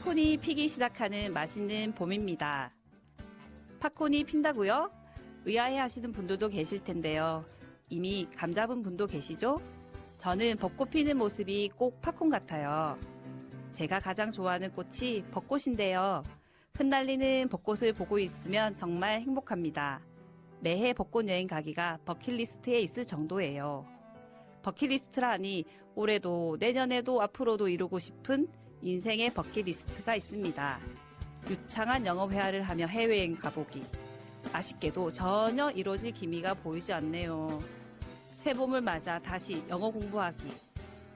팝콘이 피기 시작하는 맛있는 봄입니다. 팝콘이 핀다고요? 의아해 하시는 분들도 계실 텐데요. 이미 감 잡은 분도 계시죠? 저는 벚꽃 피는 모습이 꼭 팝콘 같아요. 제가 가장 좋아하는 꽃이 벚꽃인데요. 흩날리는 벚꽃을 보고 있으면 정말 행복합니다. 매해 벚꽃 여행 가기가 버킷리스트에 있을 정도예요. 버킷리스트라니 올해도 내년에도 앞으로도 이루고 싶은 인생의 버킷리스트가 있습니다. 유창한 영어 회화를 하며 해외여행 가보기. 아쉽게도 전혀 이루어질 기미가 보이지 않네요. 새봄을 맞아 다시 영어 공부하기.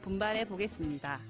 분발해 보겠습니다.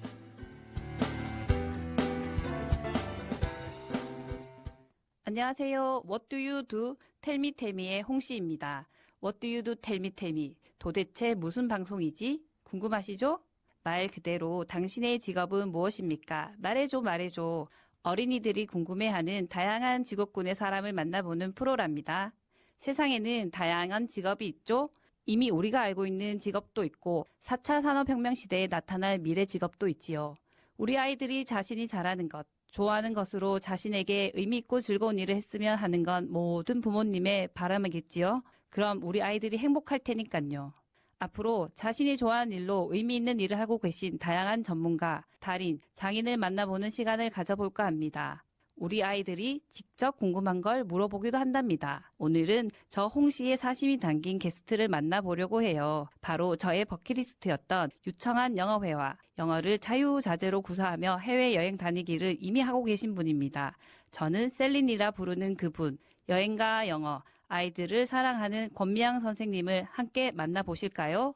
안녕하세요. What do you do? Tell me tell me의 홍씨입니다. What do you do? Tell me tell me. 도대체 무슨 방송이지? 궁금하시죠? 말 그대로 당신의 직업은 무엇입니까? 말해줘 말해줘. 어린이들이 궁금해하는 다양한 직업군의 사람을 만나보는 프로랍니다. 세상에는 다양한 직업이 있죠? 이미 우리가 알고 있는 직업도 있고 4차 산업혁명 시대에 나타날 미래 직업도 있지요. 우리 아이들이 자신이 잘하는 것, 좋아하는 것으로 자신에게 의미있고 즐거운 일을 했으면 하는 건 모든 부모님의 바람이겠지요. 그럼 우리 아이들이 행복할 테니까요. 앞으로 자신이 좋아하는 일로 의미 있는 일을 하고 계신 다양한 전문가, 달인, 장인을 만나보는 시간을 가져볼까 합니다. 우리 아이들이 직접 궁금한 걸 물어보기도 한답니다. 오늘은 저 홍씨의 사심이 담긴 게스트를 만나보려고 해요. 바로 저의 버킷리스트였던 유창한 영어회화, 영어를 자유자재로 구사하며 해외여행 다니기를 이미 하고 계신 분입니다. 저는 셀린이라 부르는 그분, 여행과 영어, 아이들을 사랑하는 권미향 선생님을 함께 만나보실까요?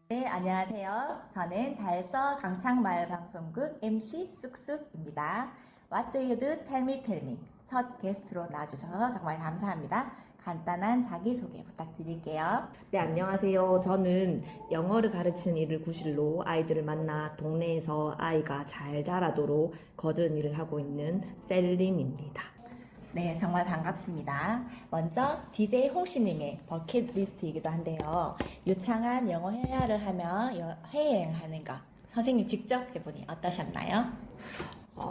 네, 안녕하세요. 저는 달서 강창마을방송국 MC 쑥쑥입니다. What do you do? Tell me, tell me. 첫 게스트로 나와주셔서 정말 감사합니다. 간단한 자기소개 부탁드릴게요. 네, 안녕하세요. 저는 영어를 가르치는 일을 구실로 아이들을 만나 동네에서 아이가 잘 자라도록 거듭 일을 하고 있는 셀린입니다. 네, 정말 반갑습니다. 먼저 DJ 홍씨님의 버킷리스트이기도 한데요. 유창한 영어 회화를 하며 해외여행하는 거 선생님 직접 해보니 어떠셨나요?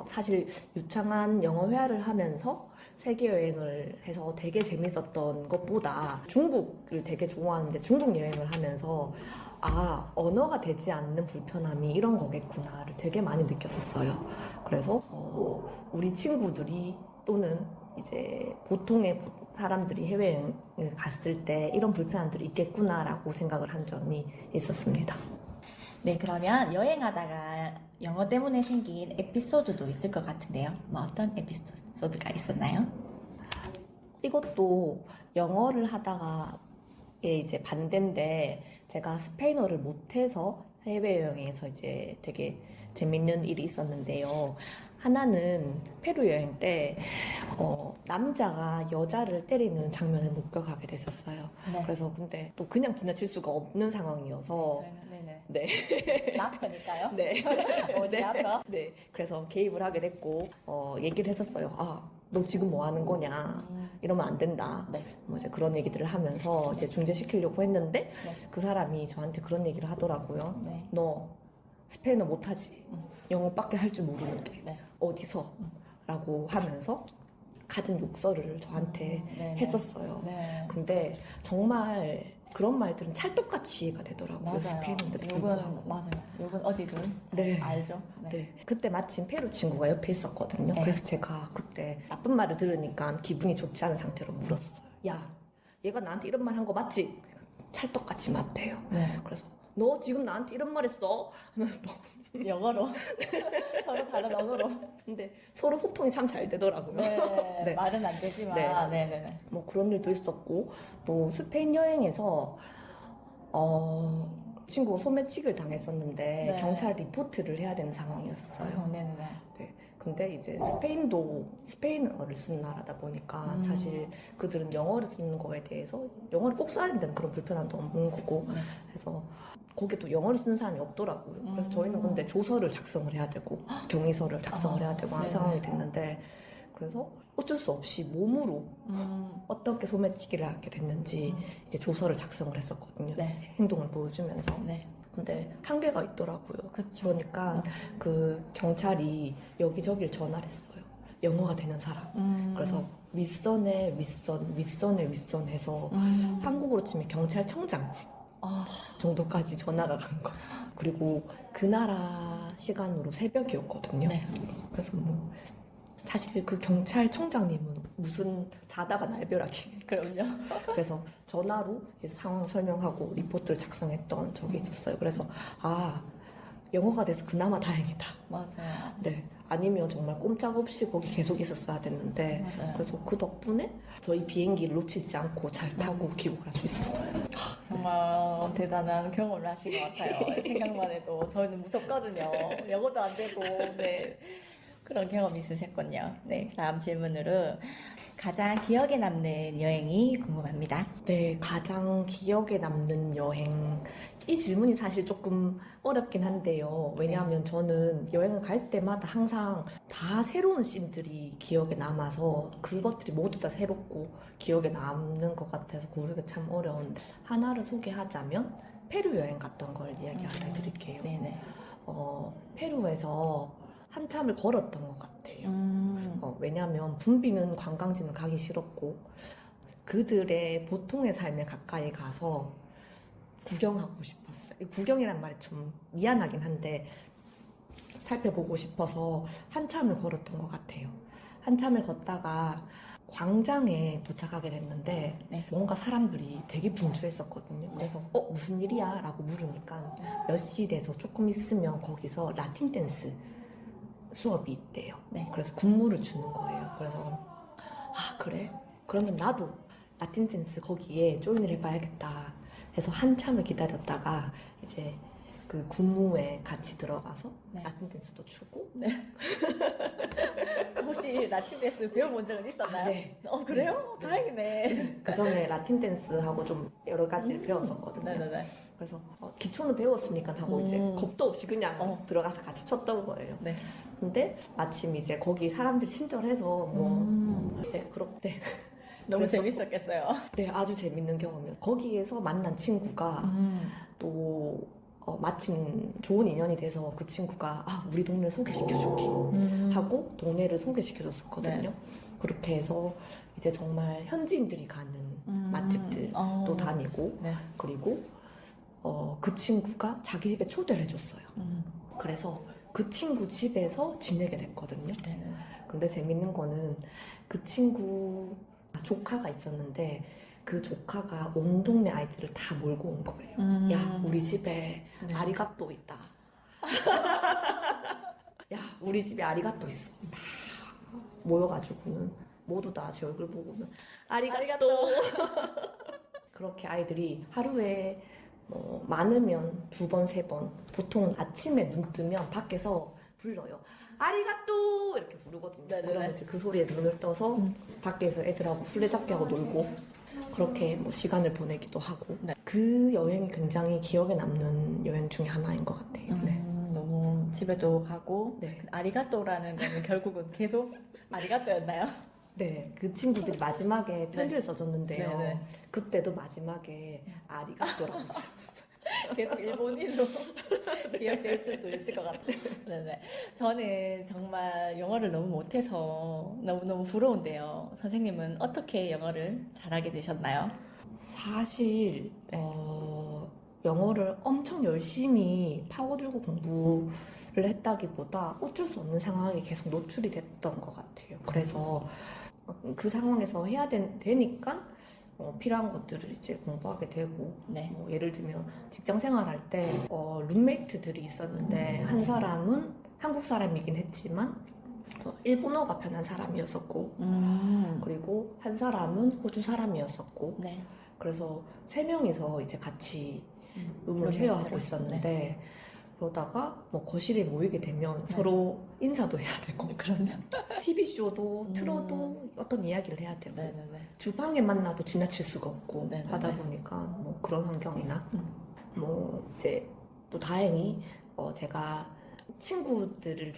사실 유창한 영어 회화를 하면서 세계 여행을 해서 되게 재밌었던 것보다 중국을 되게 좋아하는데 중국 여행을 하면서 언어가 되지 않는 불편함이 이런 거겠구나를 되게 많이 느꼈었어요. 그래서 우리 친구들이 또는 이제 보통의 사람들이 해외여행을 갔을 때 이런 불편함들이 있겠구나라고 생각을 한 점이 있었습니다. 네, 그러면 여행하다가 영어 때문에 생긴 에피소드도 있을 것 같은데요. 어떤 에피소드가 있었나요? 이것도 영어를 하다가 이제 반대인데 제가 스페인어를 못해서 해외여행에서 이제 되게 재밌는 일이 있었는데요. 하나는 페루 여행 때 남자가 여자를 때리는 장면을 목격하게 됐었어요. 네. 그래서 근데 또 그냥 지나칠 수가 없는 상황이어서 네. 나프니까요? 네. 어디 아파? 네. 그래서 개입을 하게 됐고 얘기를 했었어요. 너 지금 뭐 하는 거냐? 이러면 안 된다. 네. 뭐 이제 그런 얘기들을 하면서 이제 중재시키려고 했는데 네. 그 사람이 저한테 그런 얘기를 하더라고요. 네. 너 스페인어 못하지? 영어밖에 할 줄 모르는데 네. 어디서? 라고 하면서 갖은 욕설을 저한테 했었어요. 네. 근데 정말 그런 말들은 찰떡같이 이해가 되더라고요. 맞아요. 스페인어인데도 불구하고. 맞아요. 욕은 어디든 네. 알죠. 네. 그때 마침 페루 친구가 옆에 있었거든요. 네. 그래서 제가 그때 나쁜 말을 들으니까 기분이 좋지 않은 상태로 물었어요. 야, 얘가 나한테 이런 말 한 거 맞지? 찰떡같이 맞대요. 네. 그래서 너 지금 나한테 이런 말 했어? 하면서 영어로 서로 다른 언어로. 근데 서로 소통이 참 잘 되더라고요. 네. 네. 말은 안 되지만. 네. 네. 뭐 그런 일도 있었고 또 스페인 여행에서 친구가 소매치기를 당했었는데 네. 경찰 리포트를 해야 되는 상황이었어요. 네네네. 네. 근데 이제 스페인도 스페인어를 쓰는 나라다 보니까 사실 그들은 영어를 쓰는 거에 대해서 영어를 꼭 써야 된다는 그런 불편함도 없는 거고 네. 해서 거기에 또 영어를 쓰는 사람이 없더라고요. 그래서 저희는 근데 조서를 작성을 해야 되고 경위서를 작성을 해야 되고 하는 네네. 상황이 됐는데 그래서 어쩔 수 없이 몸으로 어떻게 소매치기를 하게 됐는지 이제 조서를 작성을 했었거든요. 네. 행동을 보여주면서. 네. 근데 한계가 있더라고요. 그쵸. 그러니까 그 경찰이 여기저기를 전화를 했어요. 영어가 되는 사람. 그래서 윗선에 윗선, 윗선에 윗선 해서 한국으로 치면 경찰청장 아, 정도까지 전화가 간 거예요. 그리고 그 나라 시간으로 새벽이었거든요. 네. 그래서 뭐 사실 그 경찰청장님은 무슨 자다가 날벼락이 그럼요. 그래서 전화로 이제 상황 설명하고 리포트를 작성했던 적이 있었어요. 그래서 아 영어가 돼서 그나마 다행이다. 맞아요. 네 아니면 정말 꼼짝없이 거기 계속 있었어야 됐는데 맞아요. 그래서 그 덕분에 저희 비행기를 놓치지 않고 잘 타고 귀국을 할 수 있었어요. 정말 대단한 경험을 하신 것 같아요. 생각만 해도 저희는 무섭거든요. 영어도 안 되고, 네. 그런 경험이 있으셨군요. 네. 다음 질문으로 가장 기억에 남는 여행이 궁금합니다. 네, 가장 기억에 남는 여행. 이 질문이 사실 조금 어렵긴 한데요. 왜냐하면 저는 여행을 갈 때마다 항상 다 새로운 씬들이 기억에 남아서 그것들이 모두 다 새롭고 기억에 남는 것 같아서 고르기 참 어려운데 하나를 소개하자면 페루 여행 갔던 걸 이야기 하나 해드릴게요. 네네. 페루에서 한참을 걸었던 것 같아요. 왜냐하면 붐비는 관광지는 가기 싫었고 그들의 보통의 삶에 가까이 가서 구경하고 싶었어요. 이 구경이란 말이 좀 미안하긴 한데 살펴보고 싶어서 한참을 걸었던 것 같아요. 한참을 걷다가 광장에 도착하게 됐는데 네. 뭔가 사람들이 되게 분주했었거든요. 그래서 무슨 일이야? 라고 물으니까 몇 시 돼서 조금 있으면 거기서 라틴 댄스 수업이 있대요. 네. 그래서 군무를 주는 거예요. 그래서 아 그래? 그러면 나도 라틴 댄스 거기에 조인을 해봐야겠다 해서 한참을 기다렸다가 이제 그 군무에 같이 들어가서 네. 라틴 댄스도 추고 혹시 라틴 댄스 배워본 적은 있었나요? 네. 그래요? 다행이네. 그 전에 라틴 댄스하고 좀 여러 가지를 배웠었거든요. 네네네. 그래서 기초는 배웠으니까 하고 이제 겁도 없이 그냥 들어가서 같이 췄던 거예요. 네. 근데 마침 이제 거기 사람들이 친절해서 뭐 네, 그렇대. 너무 그래서- 재밌었겠어요. 네, 아주 재밌는 경험이었어요. 거기에서 만난 친구가 또 마침 좋은 인연이 돼서 그 친구가 음. 우리 동네 소개시켜줄게 하고 동네를 소개시켜줬었거든요. 그렇게 해서 이제 정말 현지인들이 가는 맛집들도 다니고 네. 그리고 그 친구가 자기 집에 초대를 해줬어요. 그래서 그 친구 집에서 지내게 됐거든요. 네네. 근데 재밌는 거는 그 친구 조카가 있었는데 그 조카가 온 동네 아이들을 다 몰고 온 거예요. 야, 우리 집에 네. 아리가또 있다. 야, 우리 집에 아리가또 있어. 다 모여가지고는 모두 다 제 얼굴 보고는 아리가또. 그렇게 아이들이 하루에 뭐 많으면 2번, 3번 보통 아침에 눈 뜨면 밖에서 불러요. 아리가또 이렇게 부르거든요. 네네네. 그러면 이제 그 소리에 눈을 떠서 밖에서 애들하고 술래잡기 하고 놀고 그렇게 뭐 시간을 보내기도 하고 네. 그 여행이 굉장히 기억에 남는 여행 중에 하나인 것 같아요. 네. 너무 집에도 가고 네. 아리가또라는 거는 결국은 계속 아리가또였나요? 네, 그 친구들이 마지막에 편지를 써줬는데요. 네네. 그때도 마지막에 아리가또라고 써줬어요. 계속 일본인으로 기억될 수도 있을 것 같아요. 네네. 저는 정말 영어를 너무 못해서 너무너무 부러운데요. 선생님은 어떻게 영어를 잘하게 되셨나요? 사실 네. 영어를 엄청 열심히 파고들고 공부를 했다기보다 어쩔 수 없는 상황에 계속 노출이 됐던 것 같아요. 그래서 그 상황에서 해야 되니까 필요한 것들을 이제 공부하게 되고 네. 뭐 예를 들면 직장 생활할 때 룸메이트들이 있었는데 한 사람은 한국 사람이긴 했지만 일본어가 편한 사람이었었고 그리고 한 사람은 호주 사람이었었고 네. 그래서 3명이서 이제 같이 룸을 룸메이트로. 쉐어하고 있었는데 그러다가 뭐 거실에 모이게 되면 서로 인사도 해야 되고 그럼요. TV쇼도 틀어도 어떤 이야기를 해야 되고 네네네. 주방에 만나도 지나칠 수가 없고 네네네. 하다 보니까 뭐 그런 환경이나 뭐 이제 또 다행히 제가 친구들을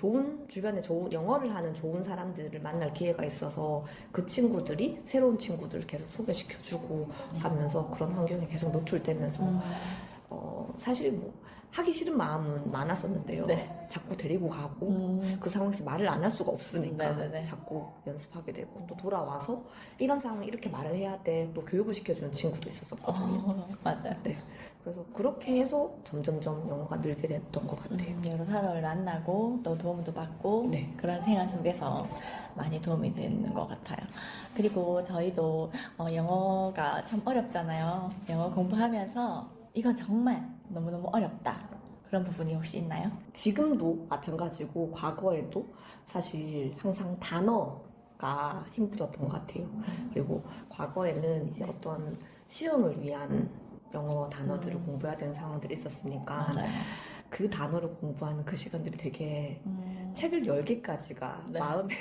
주변에 좋은 영어를 하는 좋은 사람들을 만날 기회가 있어서 그 친구들이 새로운 친구들을 계속 소개시켜주고 하면서 그런 환경에 계속 노출되면서 사실 뭐 하기 싫은 마음은 많았었는데요. 네. 자꾸 데리고 가고 그 상황에서 말을 안 할 수가 없으니까 네네네. 자꾸 연습하게 되고 또 돌아와서 이런 상황에 이렇게 말을 해야 돼. 또 교육을 시켜주는 친구도 있었거든요. 맞아요. 네. 그래서 그렇게 해서 점점점 영어가 늘게 됐던 것 같아요. 여러 사람을 만나고 또 도움도 받고 네. 그런 생활 속에서 많이 도움이 되는 것 같아요. 그리고 저희도 영어가 참 어렵잖아요. 영어 공부하면서 이건 정말 너무너무 어렵다. 그런 부분이 혹시 있나요? 지금도 마찬가지고 과거에도 사실 항상 단어가 힘들었던 것 같아요. 그리고 과거에는 이제 네. 어떤 시험을 위한 영어 단어들을 공부해야 되는 상황들이 있었으니까 맞아요. 그 단어를 공부하는 그 시간들이 되게 책을 열기까지가 네. 마음에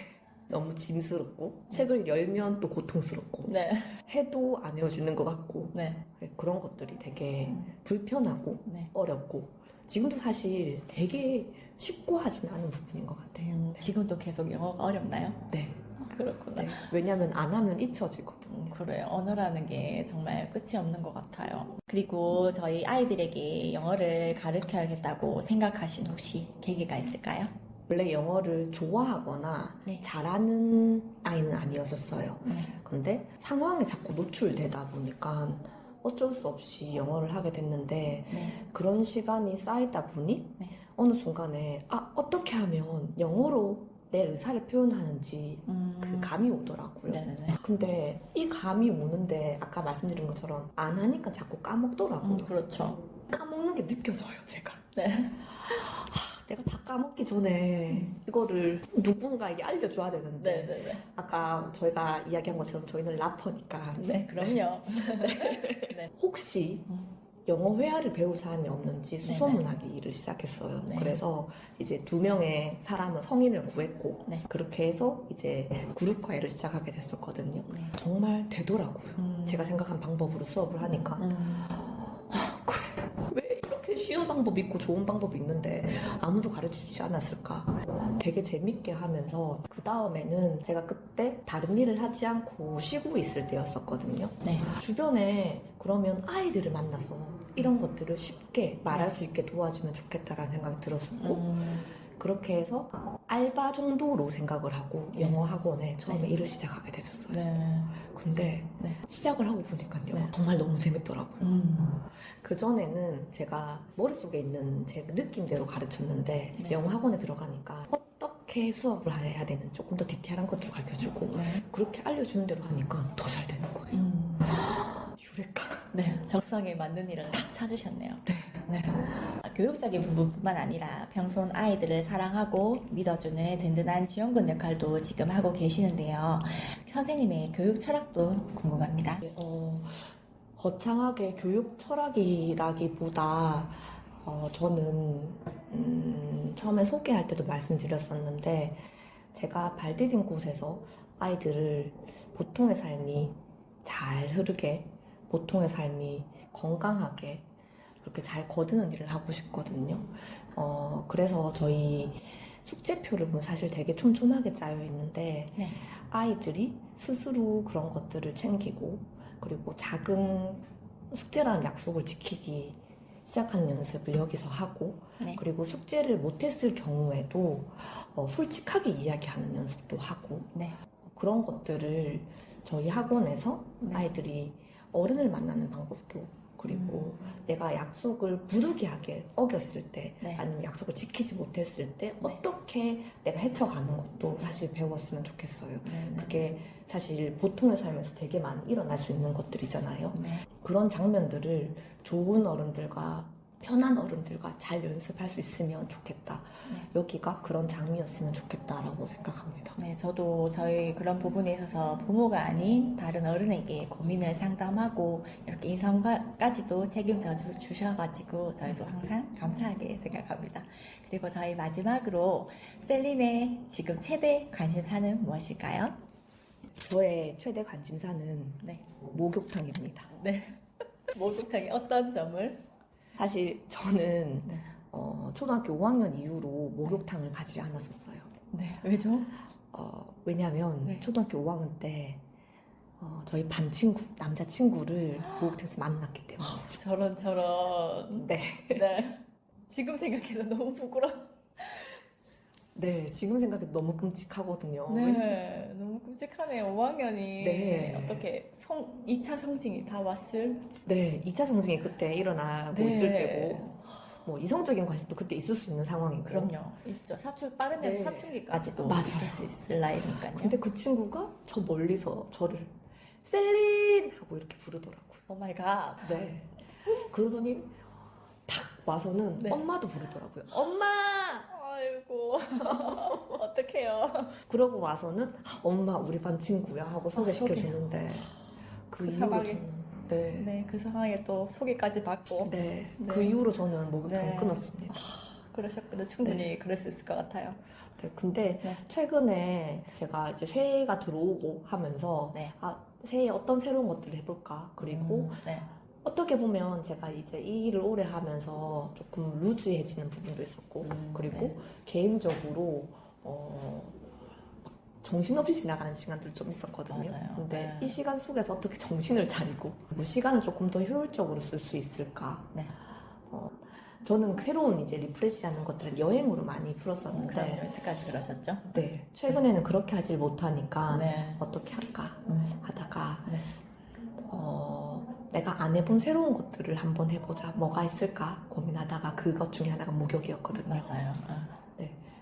너무 짐스럽고 책을 열면 또 고통스럽고 네. 해도 안 헤어지는 것 같고 네. 그런 것들이 되게 불편하고 네. 어렵고 지금도 사실 되게 쉽고 하진 않은 부분인 것 같아요. 지금도 계속 영어가 어렵나요? 네. 그렇구나. 네. 왜냐하면 안 하면 잊혀지거든요. 그래요. 언어라는 게 정말 끝이 없는 것 같아요. 그리고 저희 아이들에게 영어를 가르쳐야겠다고 생각하신 혹시 계기가 있을까요? 원래 영어를 좋아하거나 네. 잘하는 아이는 아니었었어요. 네. 근데 상황에 자꾸 노출되다 보니까 어쩔 수 없이 영어를 하게 됐는데 네. 그런 시간이 쌓이다 보니 네. 어느 순간에 어떻게 하면 영어로 내 의사를 표현하는지 그 감이 오더라고요. 네네네. 근데 이 감이 오는데 아까 말씀드린 것처럼 안 하니까 자꾸 까먹더라고요. 그렇죠. 까먹는 게 느껴져요, 제가. 네. 내가 다 까먹기 전에 이거를 누군가에게 알려줘야 되는데 네네네. 아까 저희가 이야기한 것처럼 저희는 래퍼니까 네, 그럼요. 네. 혹시 영어 회화를 배울 사람이 없는지 수소문하기 일을 시작했어요. 네. 그래서 이제 2명의 사람은 성인을 구했고 네. 그렇게 해서 이제 그룹 과외를 시작하게 됐었거든요. 네. 정말 되더라고요. 제가 생각한 방법으로 수업을 하니까 그래 왜 이렇게 쉬운 방법이 있고 좋은 방법이 있는데 아무도 가르쳐주지 않았을까. 되게 재밌게 하면서 그 다음에는 제가 그때 다른 일을 하지 않고 쉬고 있을 때였었거든요. 네. 주변에 그러면 아이들을 만나서 이런 것들을 쉽게 말할 수 있게 도와주면 좋겠다라는 생각이 들었었고 그렇게 해서 알바 정도로 생각을 하고 영어 학원에 처음에 일을 시작하게 됐었어요. 네. 근데 네. 시작을 하고 보니까요 네. 정말 너무 재밌더라고요. 그전에는 제가 머릿속에 있는 제 느낌대로 가르쳤는데 네. 영어 학원에 들어가니까 어떻게 수업을 해야 되는지 조금 더 디테일한 것들을 가르쳐주고 네. 그렇게 알려주는 대로 하니까 더 잘 되는 거예요. 유레카. 네, 적성에 맞는 일을 딱 찾으셨네요. 네. 네. 교육적인 부분뿐만 아니라 평소는 아이들을 사랑하고 믿어주는 든든한 지원군 역할도 지금 하고 계시는데요. 선생님의 교육 철학도 궁금합니다. 거창하게 교육 철학이라기보다 저는 처음에 소개할 때도 말씀드렸었는데 제가 발디딘 곳에서 아이들을 보통의 삶이 잘 흐르게 보통의 삶이 건강하게 그렇게 잘 거두는 일을 하고 싶거든요. 그래서 저희 숙제표를 보면 사실 되게 촘촘하게 짜여 있는데 네. 아이들이 스스로 그런 것들을 챙기고 그리고 작은 숙제라는 약속을 지키기 시작하는 연습을 여기서 하고 네. 그리고 숙제를 못했을 경우에도 솔직하게 이야기하는 연습도 하고 네. 그런 것들을 저희 학원에서 아이들이 어른을 만나는 방법도 그리고 내가 약속을 부득이하게 어겼을 때 네. 아니면 약속을 지키지 못했을 때 어떻게 내가 헤쳐가는 것도 사실 배웠으면 좋겠어요. 네. 그게 사실 보통의 삶에서 되게 많이 일어날 수 있는 것들이잖아요. 네. 그런 장면들을 좋은 어른들과 편한 어른들과 잘 연습할 수 있으면 좋겠다. 네. 여기가 그런 장이었으면 좋겠다라고 생각합니다. 네, 저도 저희 그런 부분에 있어서 부모가 아닌 다른 어른에게 고민을 상담하고 이렇게 인성까지도 책임져 주셔가지고 저희도 항상 감사하게 생각합니다. 그리고 저희 마지막으로 셀린의 지금 최대 관심사는 무엇일까요? 저의 최대 관심사는 네. 목욕탕입니다. 네. 목욕탕의 어떤 점을? 사실 저는 네. 초등학교 5학년 이후로 목욕탕을 가지 않았었어요. 네. 왜죠? 왜냐면 네. 초등학교 5학년 때 저희 반 친구, 남자친구를 목욕탕에서 만났기 때문에. 저런. 네. 네. 지금 생각해도 너무 부끄러워. 네, 지금 생각해도 너무 끔찍하거든요. 네. 너무 끔찍하네요. 5학년이. 네. 어떻게 2차 성징이 다 왔을? 네, 2차 성징이 그때 일어나고 네. 있을 때고, 뭐 이성적인 관심도 그때 있을 수 있는 상황이고. 그럼요. 있죠. 사춘 빠르면 네. 사춘기까지도 맞아요. 있을 수 있을 나이니까요. 근데 그 친구가 저 멀리서 저를 셀린 하고 이렇게 부르더라고요. 오 마이 갓. 네. 그러더니 딱 와서는 네. 엄마도 부르더라고요. 엄마! 아이고. 어떡해요. 그러고 와서는 엄마 우리 반 친구야 하고 소개시켜 소개요. 주는데 그 그 이후로 상황에. 저는 네. 네, 그 상황에 또 소개까지 받고. 네. 네. 그 이후로 저는 목욕탕을 네. 끊었습니다. 그러셨군요. 충분히 그럴 수 있을 것 같아요. 네. 근데 네. 최근에 제가 이제 새해가 들어오고 하면서 네. 새해에 어떤 새로운 것들을 해볼까 그리고 네. 어떻게 보면 제가 이제 이 일을 오래 하면서 조금 루즈해지는 부분도 있었고 그리고 네. 개인적으로 막 정신없이 지나가는 시간들 좀 있었거든요. 맞아요. 근데 네. 이 시간 속에서 어떻게 정신을 차리고 뭐 시간을 조금 더 효율적으로 쓸 수 있을까? 네. 저는 새로운 이제 리프레시하는 것들을 여행으로 많이 그럼요. 풀었었는데 여태까지 그러셨죠? 네, 최근에는 그렇게 하질 못하니까 네. 어떻게 할까 음. 하다가 네. 내가 안 해본 새로운 것들을 한번 해보자. 뭐가 있을까 고민하다가 그것 중에 하나가 목욕이었거든요. 맞아요.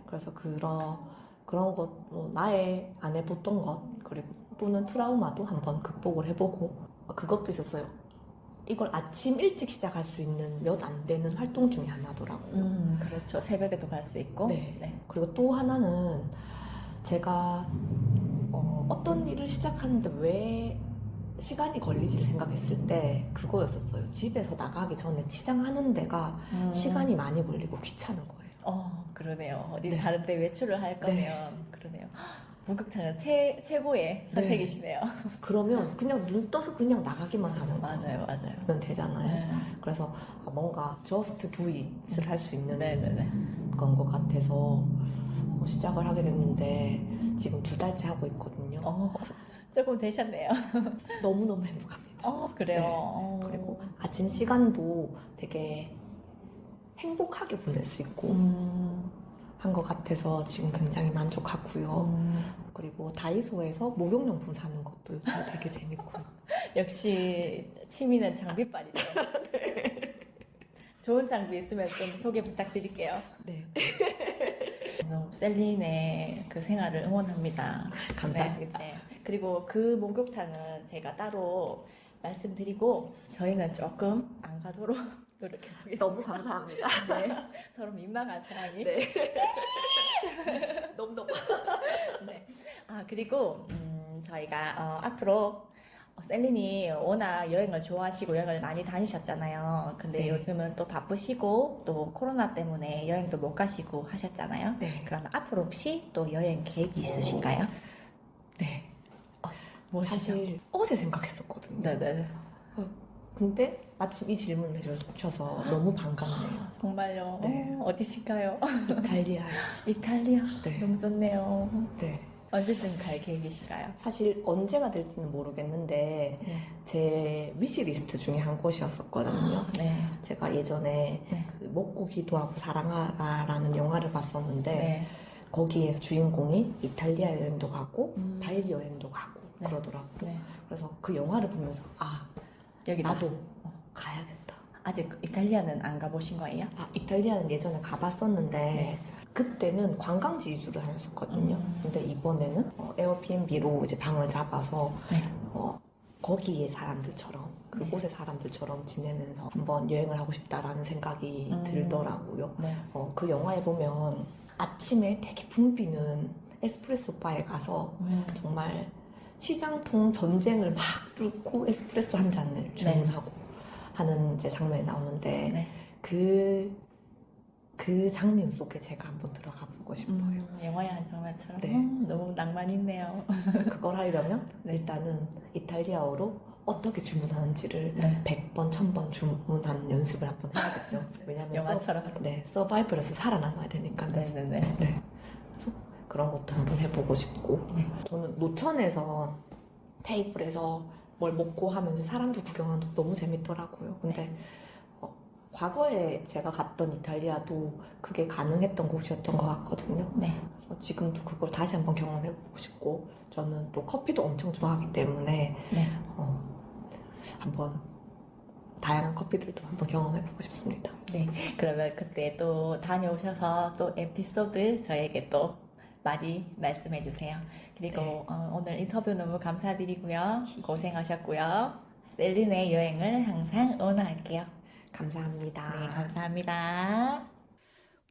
그래서 그런 것, 나의 안 해봤던 것, 그리고 또는 트라우마도 한번 극복을 해보고 그것도 있었어요. 이걸 아침 일찍 시작할 수 있는 몇 안 되는 활동 중에 하나더라고요. 그렇죠. 새벽에도 갈 수 있고. 네. 그리고 또 하나는 제가 어떤 일을 시작하는데 왜 시간이 걸리지를 생각했을 때 그거였었어요. 집에서 나가기 전에 치장하는 데가 시간이 많이 걸리고 귀찮은 거예요. 그러네요. 어디 네. 다른 데 외출을 할 거면 네. 그러네요. 목욕탕은 최고의 선택이시네요. 그러면 그냥 눈 떠서 그냥 나가기만 하는 맞아요. 거면 되잖아요. 네. 그래서 뭔가 just do it을 할 수 있는 네네네. 건 것 같아서 시작을 하게 됐는데 지금 2달째 하고 있거든요. 조금 되셨네요. 너무너무 행복합니다. 그래요. 그리고 아침 시간도 되게 행복하게 보낼 수 있고 한 것 같아서 지금 굉장히 만족하고요. 그리고 다이소에서 목욕용품 사는 것도 요즘 되게 재밌고요. 역시 취미는 장비빨이죠. 좋은 장비 있으면 좀 소개 부탁드릴게요. 네, 셀린의 그 생활을 응원합니다. 감사합니다. 네. 그리고 그 목욕탕은 제가 따로 말씀드리고 저희는 조금 안 가도록 노력해보겠습니다. 너무 감사합니다. 네. 서로 민망한 사랑이. 네. 너무 네. 그리고 저희가 앞으로 셀린이 워낙 여행을 좋아하시고 여행을 많이 다니셨잖아요. 근데 네. 요즘은 또 바쁘시고 또 코로나 때문에 여행도 못 가시고 하셨잖아요. 네. 그러면 앞으로 혹시 또 여행 계획이 있으신가요? 네. 무엇이죠? 사실 어제 생각했었거든요. 네네. 근데 마침 이 질문을 해주셔서 너무 반갑네요. 정말요? 네. 어디실까요? 이탈리아요. 이탈리아. 네. 너무 좋네요. 네. 언제쯤 갈 계획이신가요? 사실 언제가 될지는 모르겠는데 네. 제 위시리스트 중에 한 곳이었었거든요. 네. 제가 예전에 네. 그 먹고 기도하고 사랑하라라는 영화를 봤었는데 네. 거기에서 주인공이 이탈리아 여행도 가고 음. 발리 여행도 가고 네. 그러더라고요. 네. 그래서 그 영화를 보면서 여기다. 나도 가야겠다. 아직 이탈리아는 안 가보신 거예요? 이탈리아는 예전에 가봤었는데 네. 그때는 관광지 위주로 다녔었거든요. 근데 이번에는 에어비앤비로 이제 방을 잡아서 네. 거기의 사람들처럼 그곳의 사람들처럼 지내면서 한번 여행을 하고 싶다라는 생각이 들더라고요. 네. 그 영화에 보면 아침에 되게 붐비는 에스프레소 바에 가서 정말 시장통 전쟁을 막 뚫고 에스프레소 한 잔을 주문하고 하는 이제 장면이 나오는데 네. 그 장면 속에 제가 한번 들어가 보고 싶어요. 영화의 한 장면처럼 네. 너무 낭만 있네요. 그걸 하려면 네. 일단은 이탈리아어로 어떻게 주문하는지를 네. 100번, 1000번 주문하는 연습을 한번 해야겠죠. 왜냐하면 영화처럼. 서바이벌에서 살아남아야 되니까. 네네네. 네. 그래서 그런 것도 한번 해보고 싶고. 네. 저는 노천에서 테이블에서 뭘 먹고 하면서 사람들 구경하는 것도 너무 재밌더라고요. 근데 과거에 제가 갔던 이탈리아도 그게 가능했던 곳이었던 것 같거든요. 네. 그래서 지금도 그걸 다시 한번 경험해보고 싶고, 저는 또 커피도 엄청 좋아하기 때문에 네. 한번 다양한 커피들도 한번 경험해보고 싶습니다. 네. 그러면 그때 또 다녀오셔서 또 에피소드 저에게 또 많이 말씀해 주세요. 그리고 네. 오늘 인터뷰 너무 감사드리고요. 고생하셨고요. 셀린의 여행을 항상 응원할게요. 감사합니다. 네, 감사합니다.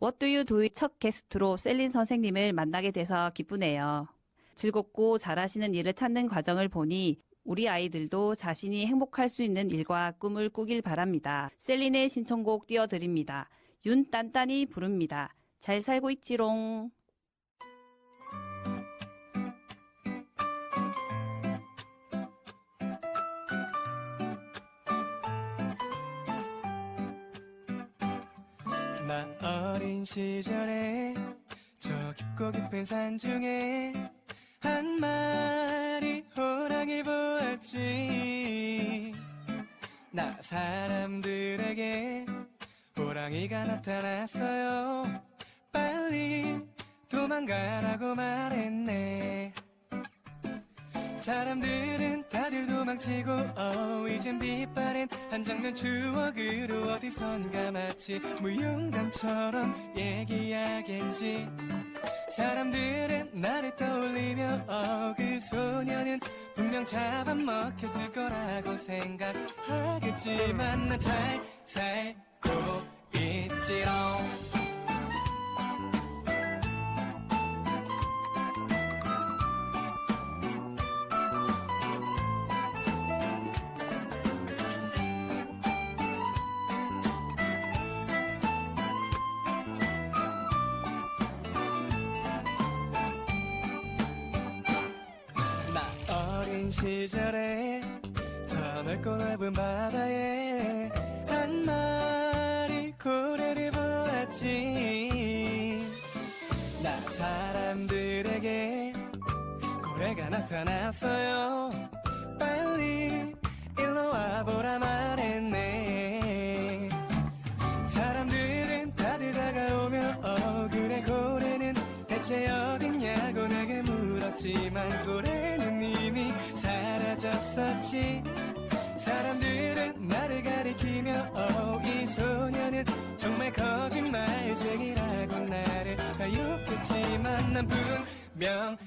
What do you do의 첫 게스트로 셀린 선생님을 만나게 돼서 기쁘네요. 즐겁고 잘하시는 일을 찾는 과정을 보니 우리 아이들도 자신이 행복할 수 있는 일과 꿈을 꾸길 바랍니다. 셀린의 신청곡 띄워드립니다. 윤딴딴이 부릅니다. 잘 살고 있지롱. 나 어린 시절에 저 깊고 깊은 산 중에 한 마리 호랑이를 보았지. 나 사람들에게 호랑이가 나타났어요. 빨리 도망가라고 말했네. 사람들은 다들 도망치고 이젠 빛바랜 한 장면 추억으로 어디선가 마치 무용담처럼 얘기하겠지. 사람들은 나를 떠올리며 그 소녀는 분명 잡아먹혔을 거라고 생각하겠지만 난 잘 살고 있지롱. 시절에 저 넓고 넓은 바다에 한 마리 고래를 보았지. 나 사람들에게 고래가 나타났어요. 빨리 일로 와보라 말했네. 사람들은 다들 다가오며 그래 고래는 대체 어딨냐고 내게 물었지만 고래는 이미 사라졌었지. 사람들은 나를 가리키며 이 소녀는 정말 거짓말쟁이라고 나를 가욕했지만 난 분명히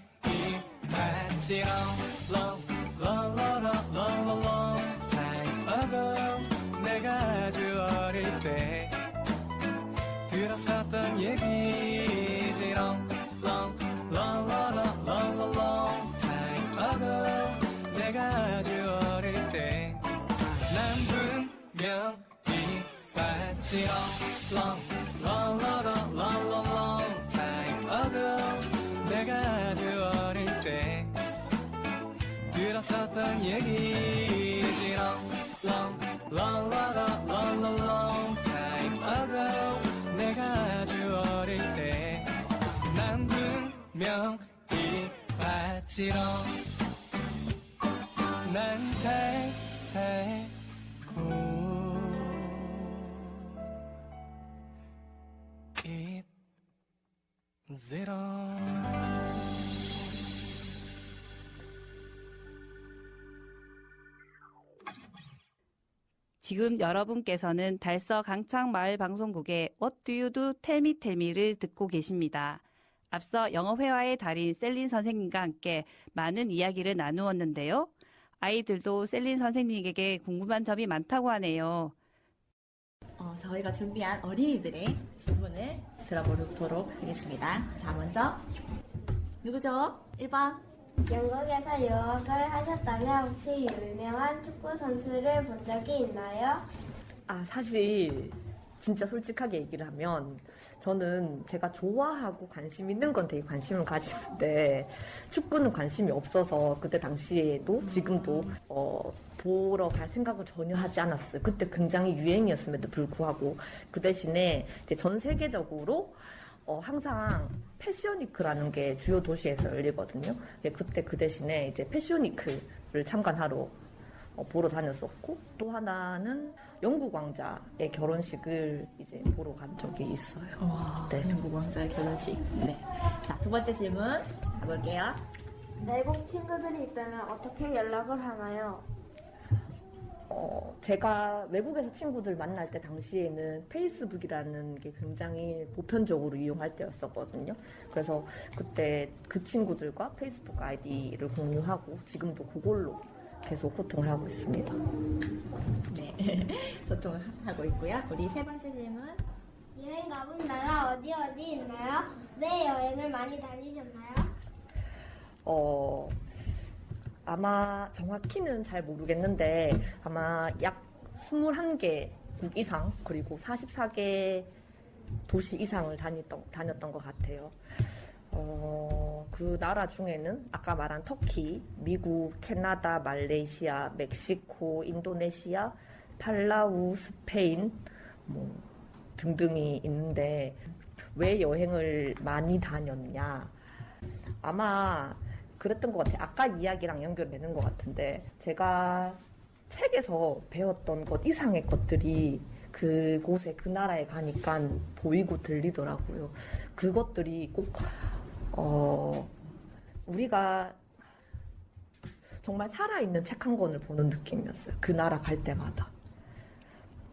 봤지. long time ago 내가 아주 어릴 때 들었었던 얘기지. long time ago 내가 아주 어릴 때 난 분명히 봤지. long time ago 내가 아주 어릴 때 들었었던 얘기지. long time ago 내가 아주 어릴 때 난 분명히 봤지롱. 난 잘 살고 있지롱. 지금 여러분께서는 달서 강창마을 방송국의 What do you do? Tell me tell me를 듣고 계십니다. 앞서 영어회화의 달인 셀린 선생님과 함께 많은 이야기를 나누었는데요. 아이들도 셀린 선생님에게 궁금한 점이 많다고 하네요. 저희가 준비한 어린이들의 질문을 들어보도록 하겠습니다. 자, 먼저 누구죠? 1번. 영국에서 유학을 하셨다면 혹시 유명한 축구 선수를 본 적이 있나요? 사실 진짜 솔직하게 얘기를 하면 저는 제가 좋아하고 관심 있는 건 되게 관심을 가지는데 축구는 관심이 없어서 그때 당시에도 지금도 보러 갈 생각을 전혀 하지 않았어요. 그때 굉장히 유행이었음에도 불구하고 그 대신에 이제 전 세계적으로 항상 패션위크라는 게 주요 도시에서 열리거든요. 그때 그 대신에 이제 패션위크를 참관하러 보러 다녔었고, 또 하나는 영국 왕자의 결혼식을 이제 보러 간 적이 있어요. 와, 네. 영국 왕자의 결혼식. 네. 자, 두 번째 질문 가볼게요. 외국 친구들이 있다면 어떻게 연락을 하나요? 제가 외국에서 친구들 만날 때 당시에는 페이스북이라는 게 굉장히 보편적으로 이용할 때였었거든요. 그래서 그때 그 친구들과 페이스북 아이디를 공유하고 지금도 그걸로 계속 소통을 하고 있습니다. 네. 소통을 하고 있고요. 우리 세 번째 질문. 여행 가본 나라 어디 있나요? 왜 여행을 많이 다니셨나요? 아마 정확히는 잘 모르겠는데 아마 약 21개 국 이상 그리고 44개 도시 이상을 다녔던 것 같아요. 그 나라 중에는 아까 말한 터키, 미국, 캐나다, 말레이시아, 멕시코, 인도네시아, 팔라우, 스페인 뭐 등등이 있는데 왜 여행을 많이 다녔냐? 아마 그랬던 것 같아요. 아까 이야기랑 연결되는 것 같은데 제가 책에서 배웠던 것 이상의 것들이 그곳에 그 나라에 가니까 보이고 들리더라고요. 그것들이 꼭 우리가 정말 살아있는 책 한 권을 보는 느낌이었어요. 그 나라 갈 때마다.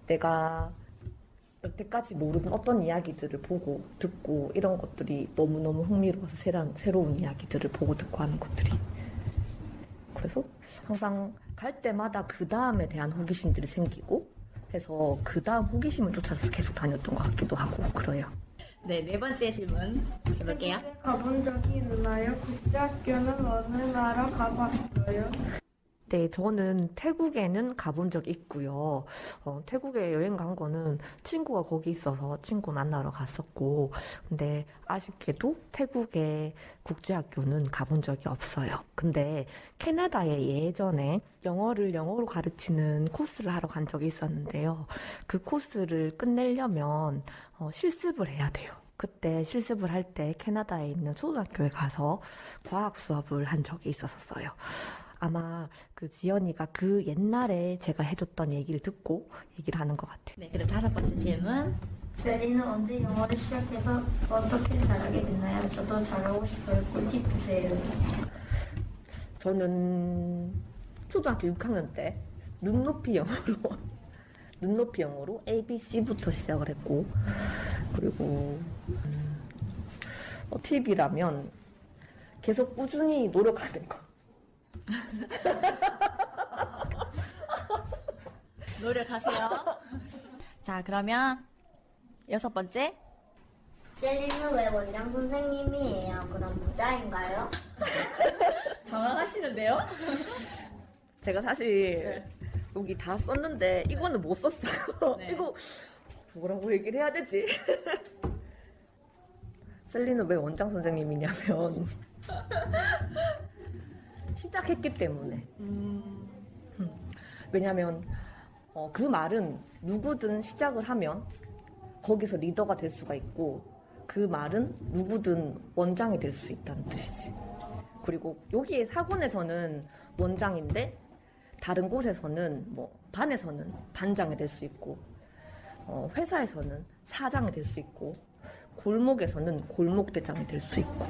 내가 여태까지 모르던 어떤 이야기들을 보고 듣고 이런 것들이 너무너무 흥미로워서 새로운 이야기들을 보고 듣고 하는 것들이. 그래서 항상 갈 때마다 그 다음에 대한 호기심들이 생기고 해서 그 다음 호기심을 쫓아서 계속 다녔던 것 같기도 하고 그래요. 네, 네 번째 질문 해볼게요. 가본 적이 있나요? 국제학교는 어느 나라 가봤어요? 네, 저는 태국에는 가본 적 있고요. 태국에 여행 간 거는 친구가 거기 있어서 친구 만나러 갔었고, 근데 아쉽게도 태국의 국제학교는 가본 적이 없어요. 근데 캐나다에 예전에 영어로 가르치는 코스를 하러 간 적이 있었는데요. 그 코스를 끝내려면 실습을 해야 돼요. 그때 실습을 할 때 캐나다에 있는 초등학교에 가서 과학 수업을 한 적이 있었어요. 아마 그 지연이가 그 옛날에 제가 해줬던 얘기를 듣고 얘기를 하는 것 같아요. 네, 그리고 다섯 번째 질문. 셀리는 언제 영어를 시작해서 어떻게 잘하게 됐나요? 저도 잘하고 싶어요. 꿀팁 주세요. 저는 초등학교 6학년 때 눈높이 영어로 ABC부터 시작을 했고, 그리고 팁이라면 계속 꾸준히 노력하는 거. 노력하세요. 자, 그러면 여섯 번째. 셀리는 왜 원장 선생님이에요? 그럼 부자인가요? 당황하시는데요? 제가 사실 여기 다 썼는데 이거는 못 썼어요. 네. 이거 뭐라고 얘기를 해야 되지? 셀리는 왜 원장 선생님이냐면 시작했기 때문에. 왜냐면 그 말은 누구든 시작을 하면 거기서 리더가 될 수가 있고, 그 말은 누구든 원장이 될 수 있다는 뜻이지. 그리고 여기에 사군에서는 원장인데 다른 곳에서는 뭐 반에서는 반장이 될 수 있고, 회사에서는 사장이 될 수 있고, 골목에서는 골목대장이 될 수 있고.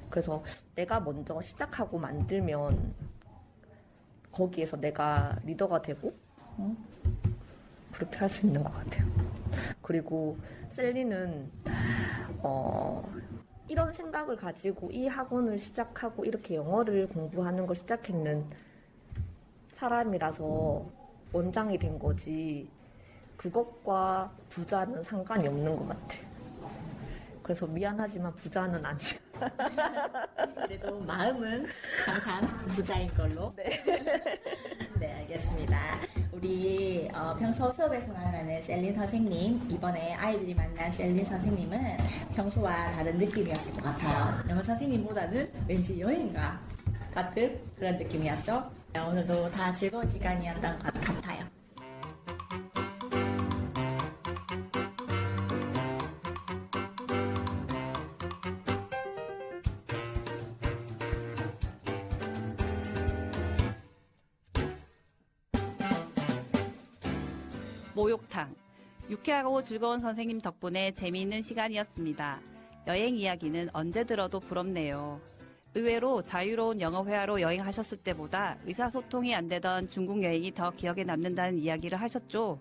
그래서 내가 먼저 시작하고 만들면 거기에서 내가 리더가 되고 그렇게 할 수 있는 것 같아요. 그리고 셀리는 이런 생각을 가지고 이 학원을 시작하고 이렇게 영어를 공부하는 걸 시작했는 사람이라서 원장이 된 거지, 그것과 부자는 상관이 없는 것 같아요. 그래서 미안하지만 부자는 아니야. 그래도 마음은 항상 부자인 걸로. 네. 네, 알겠습니다. 우리 평소 수업에서 만나는 셀린 선생님, 이번에 아이들이 만난 셀린 선생님은 평소와 다른 느낌이었을 것 같아요. 영어 선생님보다는 왠지 여행가 같은 그런 느낌이었죠. 오늘도 다 즐거운 시간이었던 것 같아요. 목욕탕. 유쾌하고 즐거운 선생님 덕분에 재미있는 시간이었습니다. 여행 이야기는 언제 들어도 부럽네요. 의외로 자유로운 영어 회화로 여행하셨을 때보다 의사소통이 안 되던 중국 여행이 더 기억에 남는다는 이야기를 하셨죠.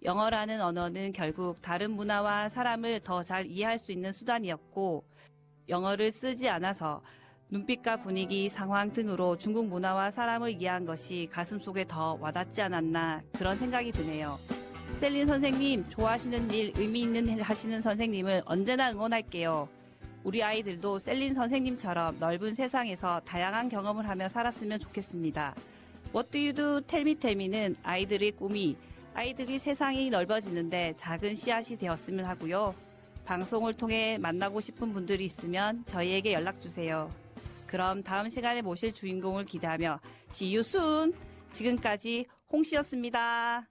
영어라는 언어는 결국 다른 문화와 사람을 더 잘 이해할 수 있는 수단이었고, 영어를 쓰지 않아서 눈빛과 분위기, 상황 등으로 중국 문화와 사람을 이해한 것이 가슴속에 더 와닿지 않았나 그런 생각이 드네요. 셀린 선생님, 좋아하시는 일, 의미 있는 일 하시는 선생님을 언제나 응원할게요. 우리 아이들도 셀린 선생님처럼 넓은 세상에서 다양한 경험을 하며 살았으면 좋겠습니다. What do you do? Tell me, tell me는 아이들의 꿈이, 아이들이 세상이 넓어지는데 작은 씨앗이 되었으면 하고요. 방송을 통해 만나고 싶은 분들이 있으면 저희에게 연락주세요. 그럼 다음 시간에 모실 주인공을 기대하며 See you soon! 지금까지 홍씨였습니다.